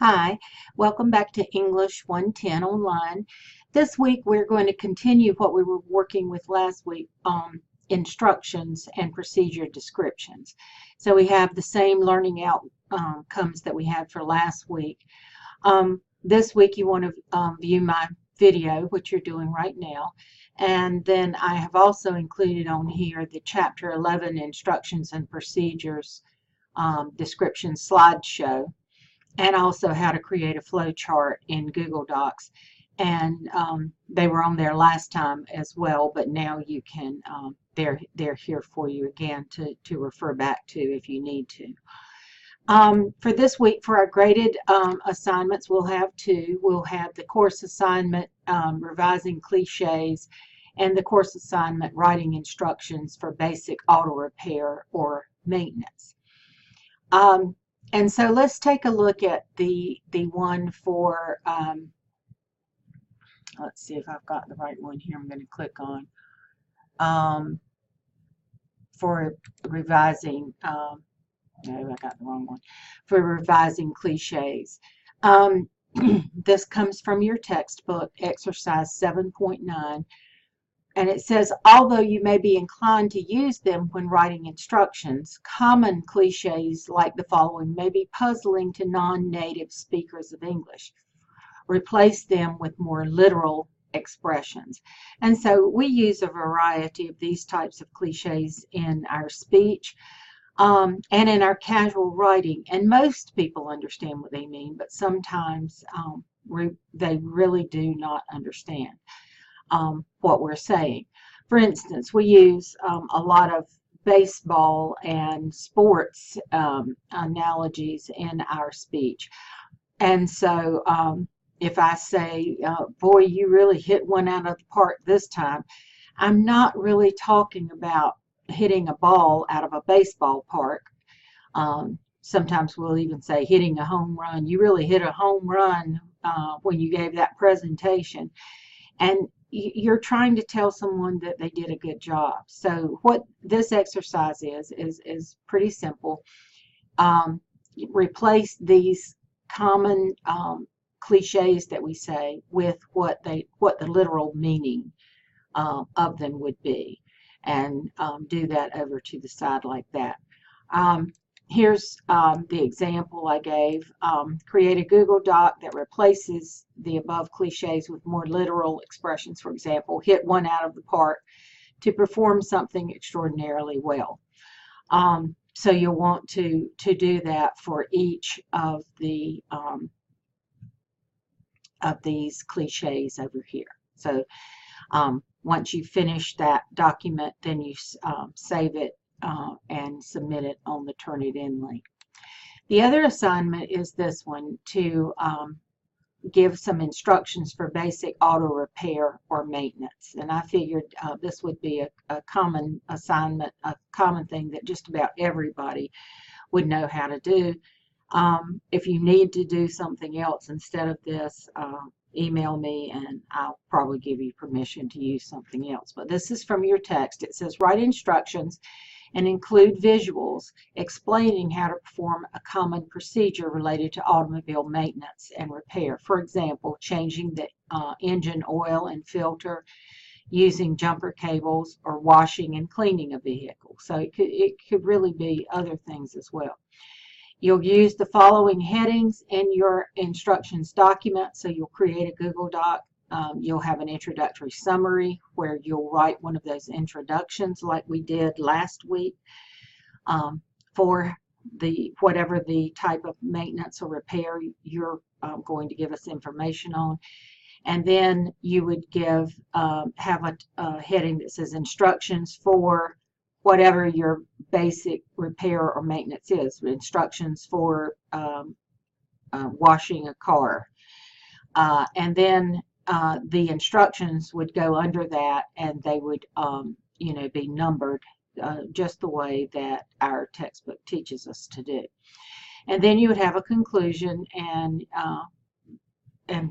Hi, welcome back to English 110 Online. This week we're going to continue what we were working with last week, instructions and procedure descriptions. So we have the same learning outcomes that we had for last week. This week you want to view my video, which you're doing right now. And then I have also included on here the Chapter 11 Instructions and Procedures description slideshow, and also how to create a flow chart in Google Docs. And they were on there last time as well, but now you can, they're here for you again to refer back to if you need to. For this week, for our graded assignments, we'll have two. We'll have the course assignment, revising cliches, and the course assignment, writing instructions for basic auto repair or maintenance. And so let's take a look at the one for, let's see if I've got the right one here. I'm going to click on for revising, no, I got the wrong one, for revising cliches. This comes from your textbook, exercise 7.9. And it says, although you may be inclined to use them when writing instructions, common cliches like the following may be puzzling to non-native speakers of English. Replace them with more literal expressions. And so we use a variety of these types of cliches in our speech and in our casual writing. And most people understand what they mean, but sometimes they really do not understand what we're saying. For instance, we use a lot of baseball and sports analogies in our speech. And so if I say, boy, you really hit one out of the park this time, I'm not really talking about hitting a ball out of a baseball park. Sometimes we'll even say hitting a home run. You really hit a home run when you gave that presentation. And you're trying to tell someone that they did a good job. So what this exercise is pretty simple. Replace these common cliches that we say with what the literal meaning of them would be, and do that over to the side like that. Here's the example I gave. Create a Google Doc that replaces the above cliches with more literal expressions. For example, hit one out of the park to perform something extraordinarily well. So you'll want to do that for each of the of these cliches over here. So once you finish that document, then you save it and submit it on the Turnitin link. The other assignment is this one, to give some instructions for basic auto repair or maintenance. And I figured this would be a common assignment, a common thing that just about everybody would know how to do. If you need to do something else instead of this, email me and I'll probably give you permission to use something else. But this is from your text. It says, write instructions and include visuals explaining how to perform a common procedure related to automobile maintenance and repair. For example, changing the engine oil and filter, using jumper cables, or washing and cleaning a vehicle. So it could really be other things as well. You'll use the following headings in your instructions document. So you'll create a Google Doc. You'll have an introductory summary where you'll write one of those introductions like we did last week for whatever the type of maintenance or repair you're going to give us information on. And then you would have a heading that says instructions for whatever your basic repair or maintenance is. Instructions for washing a car. And then the instructions would go under that, and they would be numbered just the way that our textbook teaches us to do. And then you would have a conclusion and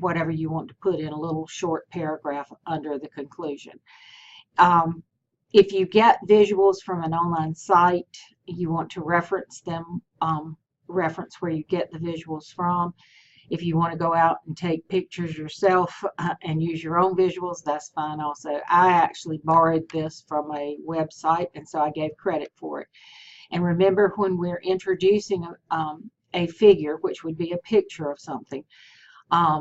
whatever you want to put in a little short paragraph under the conclusion. If you get visuals from an online site, you want to reference them, reference where you get the visuals from. If you want to go out and take pictures yourself and use your own visuals, that's fine also. I actually borrowed this from a website, and so I gave credit for it. And remember, when we're introducing a figure, which would be a picture of something,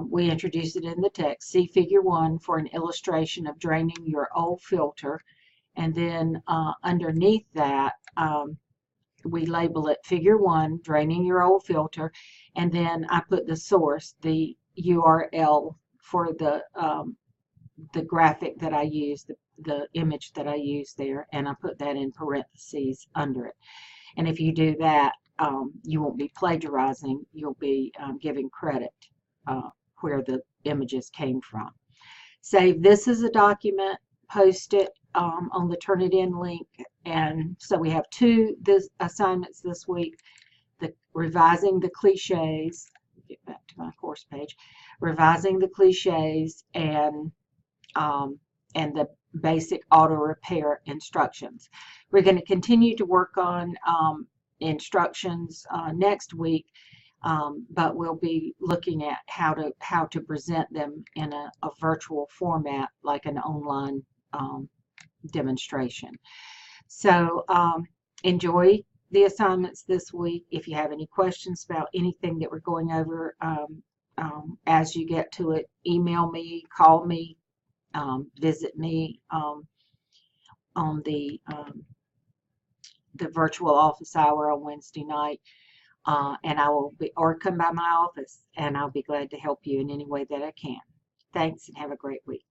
we introduce it in the text. See Figure 1 for an illustration of draining your old filter. And then underneath that, we label it Figure 1, draining your old filter. And then I put the source, the URL for the graphic that I use, the image that I use there, and I put that in parentheses under it. And if you do that, you won't be plagiarizing, you'll be giving credit where the images came from. Save this as a document, post it on the Turnitin link. And so we have two assignments this week: the revising the cliches. Get back to my course page. Revising the cliches and the basic auto repair instructions. We're going to continue to work on instructions next week, but we'll be looking at how to present them in a virtual format, like an online demonstration. So enjoy the assignments this week. If you have any questions about anything that we're going over as you get to it, email me, call me, visit me on the virtual office hour on Wednesday night, and I will be, or come by my office, and I'll be glad to help you in any way that I can. Thanks, and have a great week.